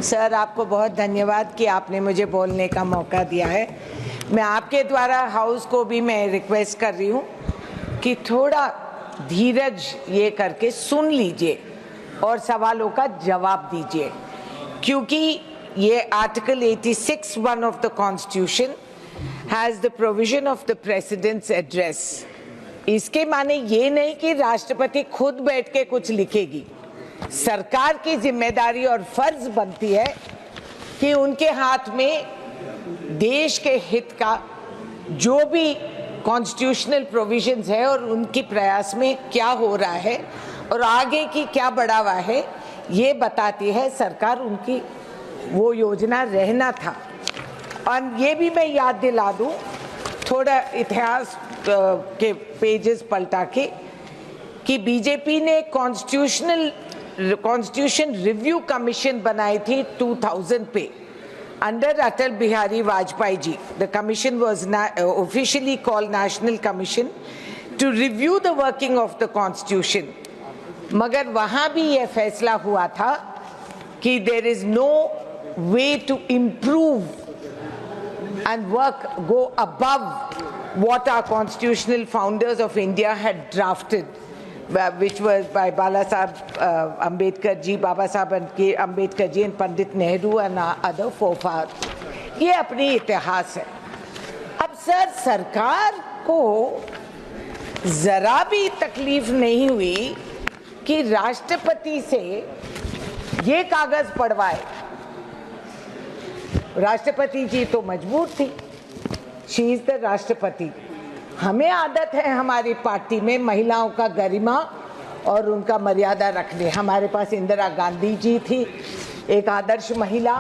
Sir, आपको बहुत धन्यवाद कि आपने मुझे बोलने का मौका दिया है। मैं आपके द्वारा हाउस को भी मैं रिक्वेस्ट कर रही हूँ कि थोड़ा धीरज ये करके सुन लीजिए और सवालों का जवाब दीजिए, क्योंकि ये article 86(1) of the constitution has the provision of the president's address. इसके माने ये नहीं कि राष्ट्रपति खुद बैठ के कुछ लिखेगी। सरकार की जिम्मेदारी और फर्ज बनती है कि उनके हाथ में देश के हित का जो भी कॉन्स्टिट्यूशनल प्रोविजंस है और उनके प्रयास में क्या हो रहा है और आगे की क्या बढ़ावा है, ये बताती है सरकार। उनकी वो योजना रहना था। और ये भी मैं याद दिला दूं, थोड़ा इतिहास के पेजेस पलटा के, कि बीजेपी ने कॉन्स्टिट्यूशन रिव्यू कमीशन बनाई थी 2000 पे under Atal Bihari Vajpayee ji. The commission was officially called national commission to review the working of the constitution. मगर वहां भी यह फैसला हुआ था कि there is no way to improve and work go above what our constitutional founders of India had drafted, which was by Bala Sahib Ambedkar ji, Baba Sahib Ambedkar ji and Pandit Nehru and other forefathers. ये अपनी इतिहास है। अब sir, सरकार को जरा भी तकलीफ नहीं हुई कि राष्ट्रपति से ये कागज पढ़वाए। राष्ट्रपति जी तो मजबूर थी, शी इज द राष्ट्रपति। हमें आदत है हमारी पार्टी में महिलाओं का गरिमा और उनका मर्यादा रखने। हमारे पास इंदिरा गांधी जी थी, एक आदर्श महिला।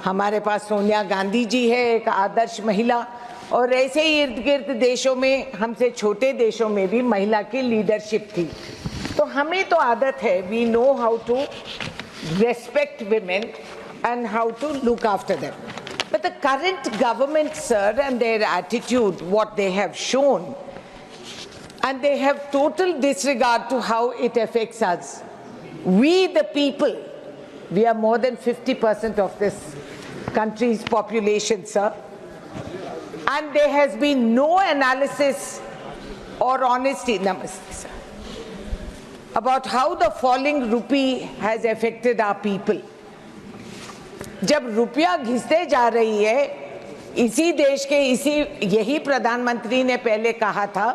हमारे पास सोनिया गांधी जी है, एक आदर्श महिला। और ऐसे ही इर्द गिर्द देशों में, हमसे छोटे देशों में भी महिला की लीडरशिप थी। तो हमें तो आदत है, we know how to respect women and how to look after them. But the current government, sir, and their attitude, what they have shown, and they have total disregard to how it affects us. We, the people, we are more than 50% of this country's population, sir. And there has been no analysis or honesty, namaste, sir, about how the falling rupee has affected our people. जब रुपया घिसते जा रही है, इसी देश के यही प्रधानमंत्री ने पहले कहा था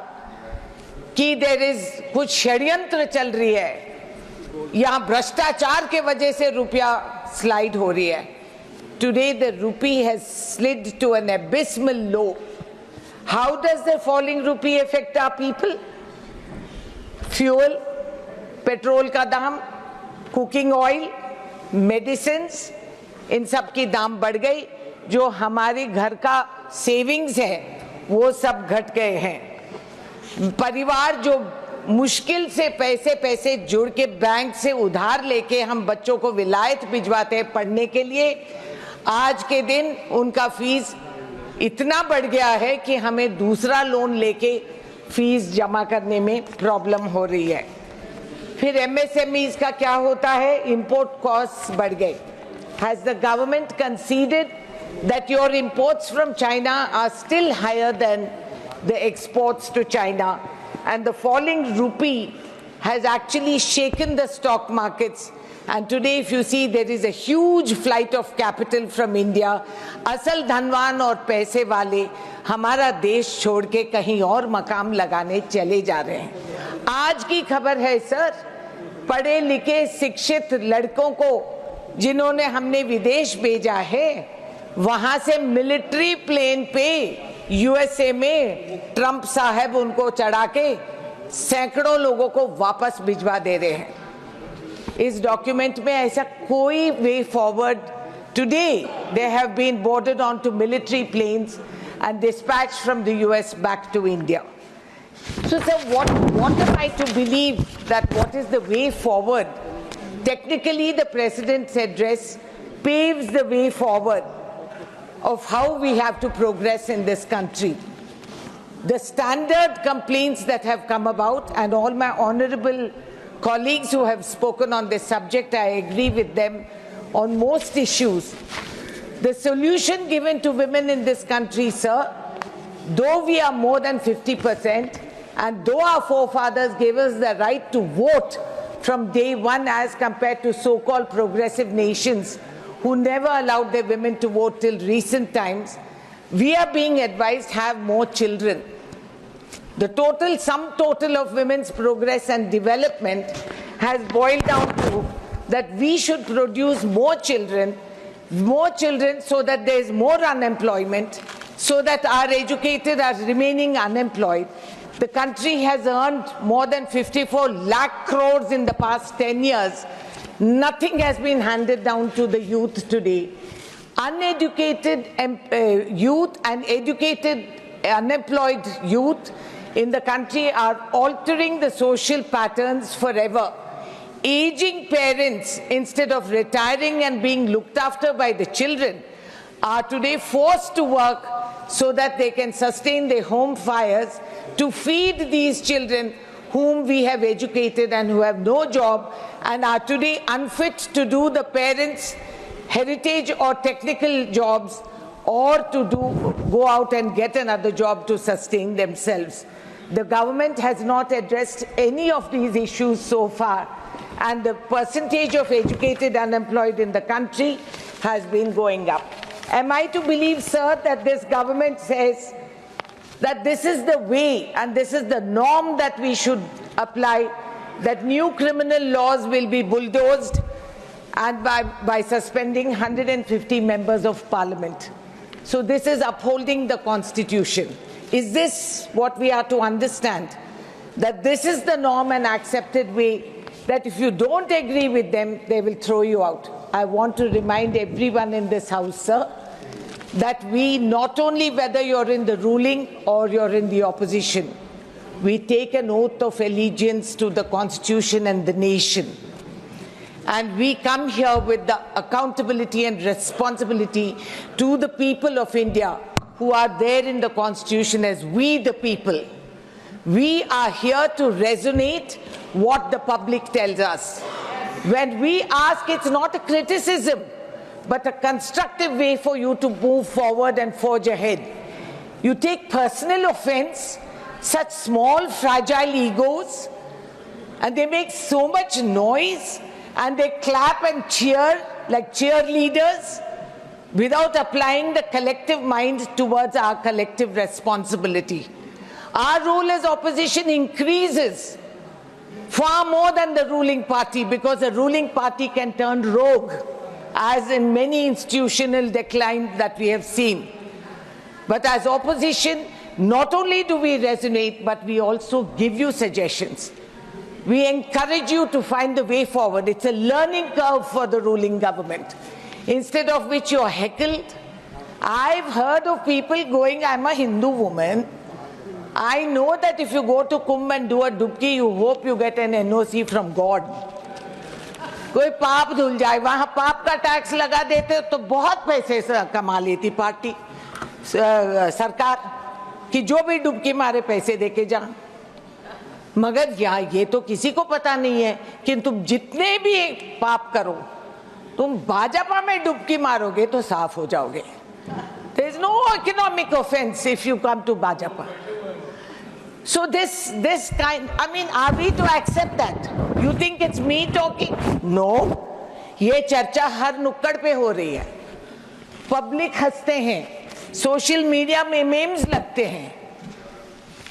कि देयर इज कुछ षड्यंत्र चल रही है, यहाँ भ्रष्टाचार के वजह से रुपया स्लाइड हो रही है। Today the rupee has slid to an abysmal low. How does the falling rupee affect our people? Fuel, petrol का दाम, कुकिंग ऑयल, मेडिसिन्स, इन सब की दाम बढ़ गई। जो हमारी घर का सेविंग्स है वो सब घट गए हैं। परिवार जो मुश्किल से पैसे जुड़ के बैंक से उधार लेके हम बच्चों को विलायत भिजवाते हैं पढ़ने के लिए, आज के दिन उनका फीस इतना बढ़ गया है कि हमें दूसरा लोन लेके फीस जमा करने में प्रॉब्लम हो रही है। फिर एमएसएमईज का क्या होता है? इंपोर्ट कॉस्ट बढ़ गए। Has the government conceded that your imports from China are still higher than the exports to China? And the falling rupee has actually shaken the stock markets. And today, if you see, there is a huge flight of capital from India. असल धनवान और पैसे वाले हमारा देश छोड़ के कहीं और मकाम लगाने चले जा रहे हैं। आज की खबर है सर, पढ़े लिखे शिक्षित लड़कों को जिन्होंने हमने विदेश भेजा है, वहां से मिलिट्री प्लेन पे यूएसए में ट्रंप साहब उनको चढ़ा के सैकड़ों लोगों को वापस भिजवा दे रहे हैं। इस डॉक्यूमेंट में ऐसा कोई way forward. Today they have been boarded on to military planes and dispatched from the US back to India. So sir, what am I to believe that what is the way forward? Technically, the President's address paves the way forward of how we have to progress in this country. The standard complaints that have come about, and all my honorable colleagues who have spoken on this subject, I agree with them, on most issues. The solution given to women in this country, sir, though we are more than 50%, and though our forefathers gave us the right to vote from day one as compared to so-called progressive nations who never allowed their women to vote till recent times, we are being advised have more children. The sum total of women's progress and development has boiled down to that we should produce more children so that there is more unemployment, so that our educated are remaining unemployed. The country has earned more than 54 lakh crores in the past 10 years. Nothing has been handed down to the youth today. Uneducated youth and educated unemployed youth in the country are altering the social patterns forever. Aging parents, instead of retiring and being looked after by the children, are today forced to work so that they can sustain their home fires to feed these children whom we have educated and who have no job and are today unfit to do the parents' heritage or technical jobs or to go out and get another job to sustain themselves. The government has not addressed any of these issues so far, and the percentage of educated unemployed in the country has been going up. Am I to believe, sir, that this government says that this is the way and this is the norm that we should apply, that new criminal laws will be bulldozed and by suspending 150 members of parliament? So this is upholding the constitution. Is this what we are to understand? That this is the norm and accepted way, that if you don't agree with them, they will throw you out. I want to remind everyone in this house, sir, that we not only, whether you're in the ruling or you're in the opposition, we take an oath of allegiance to the Constitution and the nation. And we come here with the accountability and responsibility to the people of India who are there in the Constitution as we the people. We are here to resonate what the public tells us. When we ask, it's not a criticism, but a constructive way for you to move forward and forge ahead. You take personal offense, such small, fragile egos, and they make so much noise, and they clap and cheer like cheerleaders without applying the collective mind towards our collective responsibility. Our role as opposition increases far more than the ruling party, because the ruling party can turn rogue, as in many institutional decline that we have seen. But as opposition, not only do we resonate, but we also give you suggestions. We encourage you to find the way forward. It's a learning curve for the ruling government, instead of which you're heckled. I've heard of people going, I'm a Hindu woman. I know that if you go to Kumbh and do a dubki, you hope you get an NOC from God. कोई पाप धुल जाए, वहां पाप का tax लगा देते तो बहुत पैसे कमा लेती पार्टी सरकार कि जो भी डुबकी मारे पैसे देके जा। मगर ये तो किसी को पता नहीं है कि तुम जितने भी पाप करो, तुम भाजपा में डुबकी मारोगे तो साफ हो जाओगे. There is no economic offense if you come to Bajapa. So this kind, I mean, are we to accept that? You think it's me talking? No. ये चर्चा हर नुक्कड़ पे हो रही है. पब्लिक हंसते हैं, सोशल मीडिया में मेम्स लगते हैं,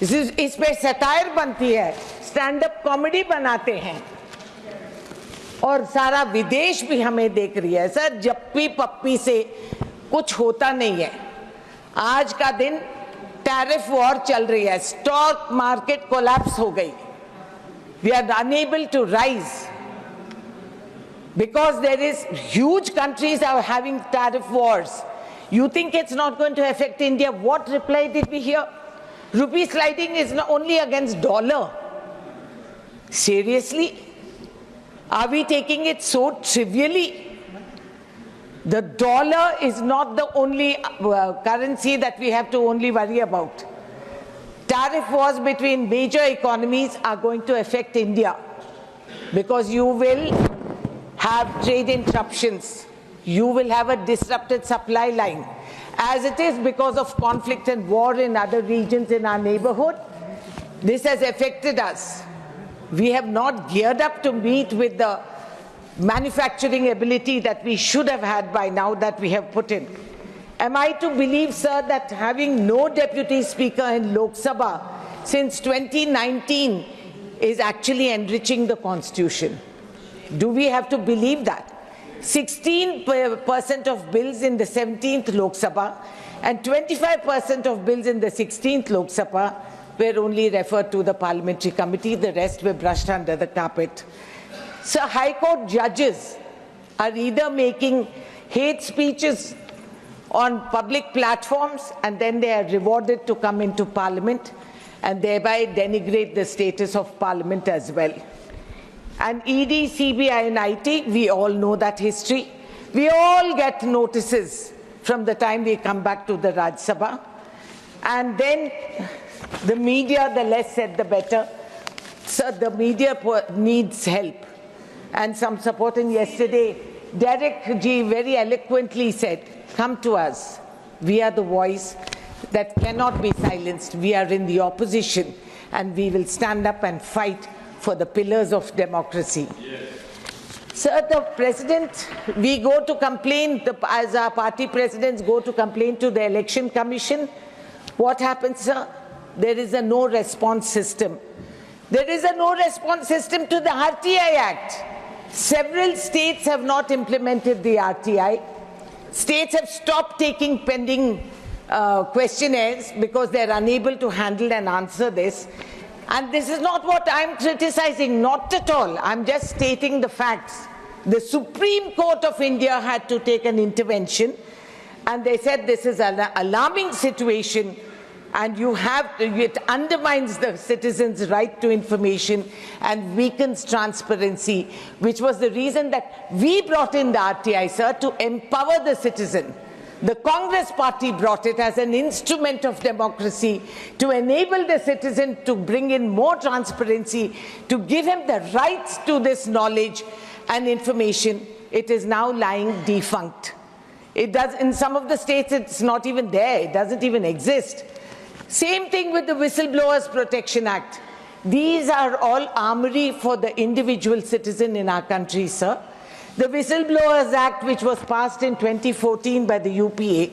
इस पे सटायर बनती है, स्टैंड अप कॉमेडी बनाते हैं, और सारा विदेश भी हमें देख रही है. सर, जप्पी पप्पी से कुछ होता नहीं है. आज का दिन टैरिफ वॉर चल रही है, स्टॉक मार्केट कोलैप्स हो गई. We are unable to rise because there is huge countries are having tariff wars. You think it's not going to affect India? What reply did we hear? Rupee sliding is not only against dollar. Seriously? Are we taking it so trivially? The dollar is not the only currency that we have to only worry about. Tariff wars between major economies are going to affect India, because you will have trade interruptions. You will have a disrupted supply line. As it is, because of conflict and war in other regions in our neighborhood, this has affected us. We have not geared up to meet with the manufacturing ability that we should have had by now, that we have put in. Am I to believe, sir, that having no deputy speaker in Lok Sabha since 2019 is actually enriching the constitution? Do we have to believe that? 16% of bills in the 17th Lok Sabha and 25% of bills in the 16th Lok Sabha were only referred to the parliamentary committee. The rest were brushed under the carpet. So High Court judges are either making hate speeches on public platforms and then they are rewarded to come into Parliament and thereby denigrate the status of Parliament as well. And ED, CBI and IT, we all know that history. We all get notices from the time we come back to the Raj Sabha. And then the media, the less said the better. So the media needs help and some support. And yesterday, Derek G very eloquently said, come to us. We are the voice that cannot be silenced. We are in the opposition and we will stand up and fight for the pillars of democracy. Yes. Sir, the President, we go to complain, as our party presidents go to complain to the Election Commission. What happens, sir? There is a no response system. There is a no response system to the RTI Act. Several states have not implemented the RTI. States have stopped taking pending questionnaires because they're unable to handle and answer this. And this is not what I'm criticizing, not at all. I'm just stating the facts. The Supreme Court of India had to take an intervention and they said this is an alarming situation and it undermines the citizens' right to information and weakens transparency, which was the reason that we brought in the RTI, sir, to empower the citizen. The Congress party brought it as an instrument of democracy to enable the citizen to bring in more transparency, to give him the rights to this knowledge and information. It is now lying defunct. It does, in some of the states, it's not even there. It doesn't even exist. Same thing with the Whistleblowers Protection Act. These are all armory for the individual citizen in our country, sir. The Whistleblowers Act, which was passed in 2014 by the UPA,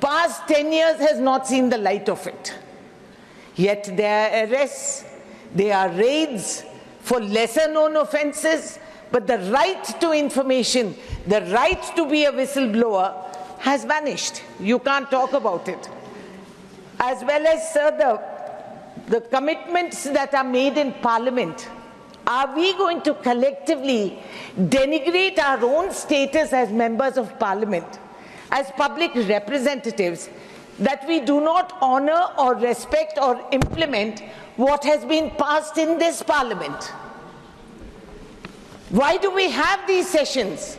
past 10 years has not seen the light of it. Yet there are arrests, there are raids for lesser known offences, but the right to information, the right to be a whistleblower has vanished. You can't talk about it. As well as, sir, the commitments that are made in Parliament. Are we going to collectively denigrate our own status as members of Parliament, as public representatives, that we do not honour or respect or implement what has been passed in this Parliament? Why do we have these sessions?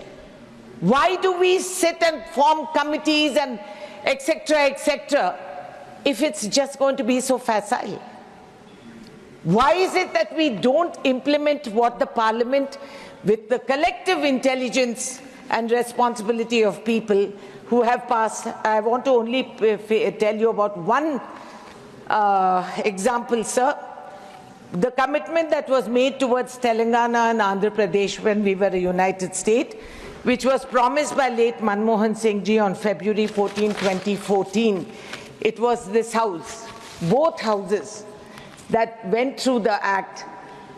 Why do we sit and form committees and etc., if it's just going to be so facile? Why is it that we don't implement what the Parliament, with the collective intelligence and responsibility of people who have passed? I want to only tell you about one example, sir. The commitment that was made towards Telangana and Andhra Pradesh when we were a united state, which was promised by late Manmohan Singh ji on February 14, 2014. It was this house, both houses, that went through the act,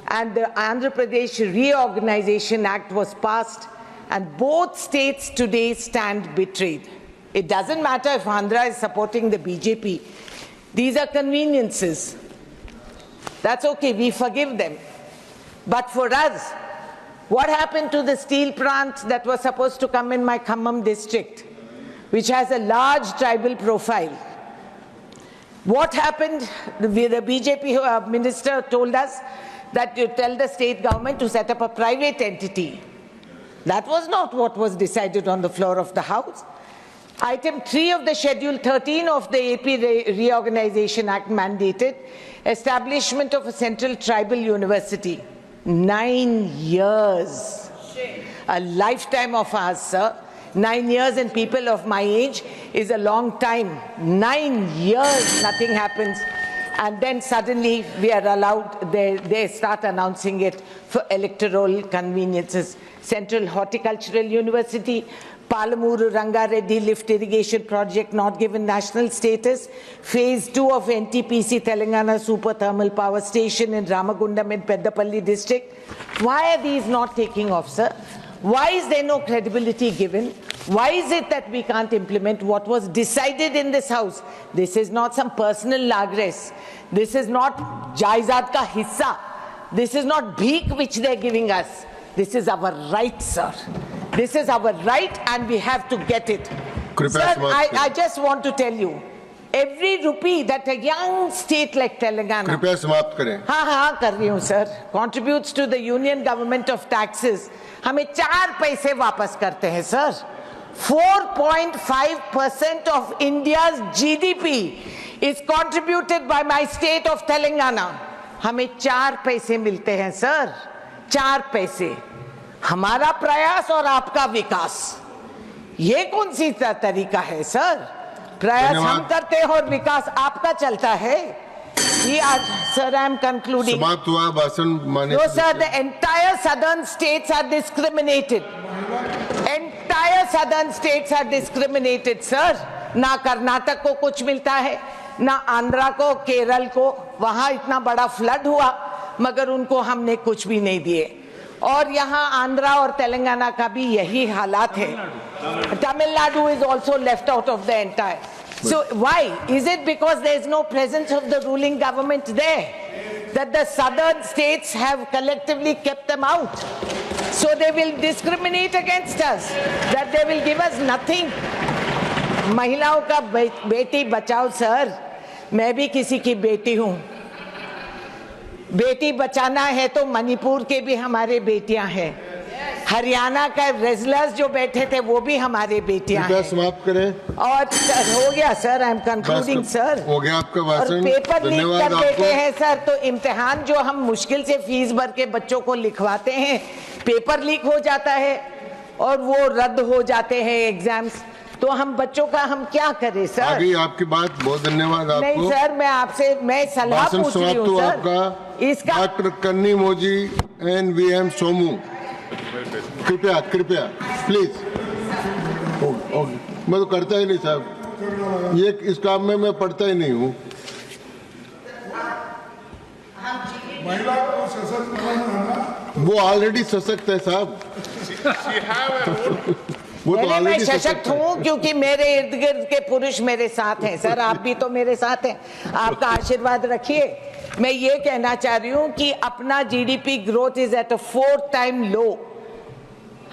and the Andhra Pradesh Reorganization Act was passed, and both states today stand betrayed. It doesn't matter if Andhra is supporting the BJP. These are conveniences. That's okay, we forgive them. But for us, what happened to the steel plant that was supposed to come in my Khammam district, which has a large tribal profile? What happened? The BJP minister told us that you tell the state government to set up a private entity. That was not what was decided on the floor of the House. Item 3 of the Schedule 13 of the AP Reorganization Act mandated establishment of a central tribal university. 9 years. a lifetime of ours, sir. 9 years in people of my age is a long time. 9 years, nothing happens. And then suddenly we are allowed, they start announcing it for electoral conveniences. Central Horticultural University, Palamuru Rangareddy Lift Irrigation Project not given national status. Phase 2 of NTPC Telangana Super Thermal Power Station in Ramagundam in Peddapalli district. Why are these not taking off, sir? Why is there no credibility given? Why is it that we can't implement what was decided in this house? This is not some personal lagress. This is not jaizad ka hissa. This is not bheek which they're giving us. This is our right, sir. This is our right and we have to get it. Sir, I just want to tell you, every rupee that a young state like Telangana, कृपया समाप्त करें। हाँ कर रही हूँ sir, contributes to the union government of taxes, हमें 4 पैसे वापस करते हैं sir. 4.5% of India's GDP is contributed by my state of Telangana. हमें 4 पैसे मिलते हैं सर, 4 पैसे। हमारा प्रयास और आपका विकास, ये कौन सी तरीका है सर? प्रयास हम करते हैं और विकास आपका चलता है। ये आज सर, आई एम कंक्लूडिंग। समाप्त हुआ भाषण माननीय। No sir, the entire southern states are discriminated. Entire southern states are discriminated, sir. ना कर्नाटक को कुछ मिलता है, ना आंध्रा को, केरल को। वहाँ इतना बड़ा फ्लड हुआ, मगर उनको हमने कुछ भी नहीं दिए। और यहाँ आंध्रा और तेलंगाना का भी यही हालात है। Tamil Nadu is also left out of the entire. So why? Is it because there is no presence of the ruling government there, that the southern states have collectively kept them out? So they will discriminate against us, that they will give us nothing. महिलाओं का Beti Bachao sir, मैं भी किसी की बेटी हूँ। बेटी बचाना है तो मणिपुर के भी हमारे बेटियां हैं, हरियाणा का रेजलर्स जो बैठे थे वो भी हमारे बेटियां हैं। समाप्त करें। और हो गया sir, I am concluding sir. हो गया आपका भाषण। और पेपर लीक कर देते हैं सर, तो इम्तिहान जो हम मुश्किल से फीस भर के बच्चों को लिखवाते हैं, पेपर लीक हो जाता है और वो रद्द हो जाते हैं एग्जाम्स। तो हम बच्चों का हम क्या करें सर? आगे आपकी बात, बहुत धन्यवाद आपको। नहीं सर, मैं आपसे सलाह पूछ रही हूँ सर। इसका डॉक्टर कन्नी मोजी एंड वीएम सोमू, कृपया प्लीज। मैं तो करता ही नहीं साहब, ये इस काम में मैं पढ़ता ही नहीं हूँ। वो ऑलरेडी सशक्त है साहब। मैं सशक्त हूँ क्योंकि मेरे इर्द गिर्द के पुरुष मेरे साथ हैं सर। आप भी तो मेरे साथ हैं, आपका आशीर्वाद रखिए। मैं ये कहना चाह रही हूँ कि अपना GDP growth is at a 4th time low.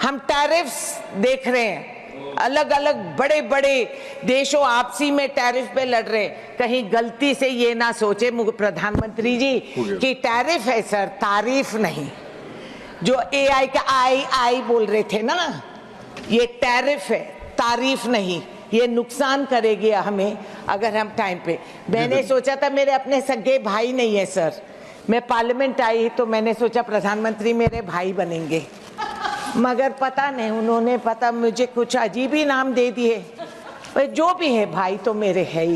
हम टैरिफ्स देख रहे हैं, अलग अलग बड़े बड़े देशों आपसी में टैरिफ पे लड़ रहे हैं। कहीं गलती से ये ना सोचे प्रधानमंत्री जी कि टैरिफ है सर, तारीफ नहीं। जो AI का आई बोल रहे थे ना, ये टैरिफ है, तारीफ नहीं। ये नुकसान करेगी हमें अगर हम टाइम पे। मैंने सोचा था, मेरे अपने सगे भाई नहीं है सर, मैं पार्लियामेंट आई तो मैंने सोचा प्रधानमंत्री मेरे भाई बनेंगे, मगर पता नहीं, उन्होंने मुझे कुछ अजीब ही नाम दे दिए। जो भी है, भाई तो मेरे है ही।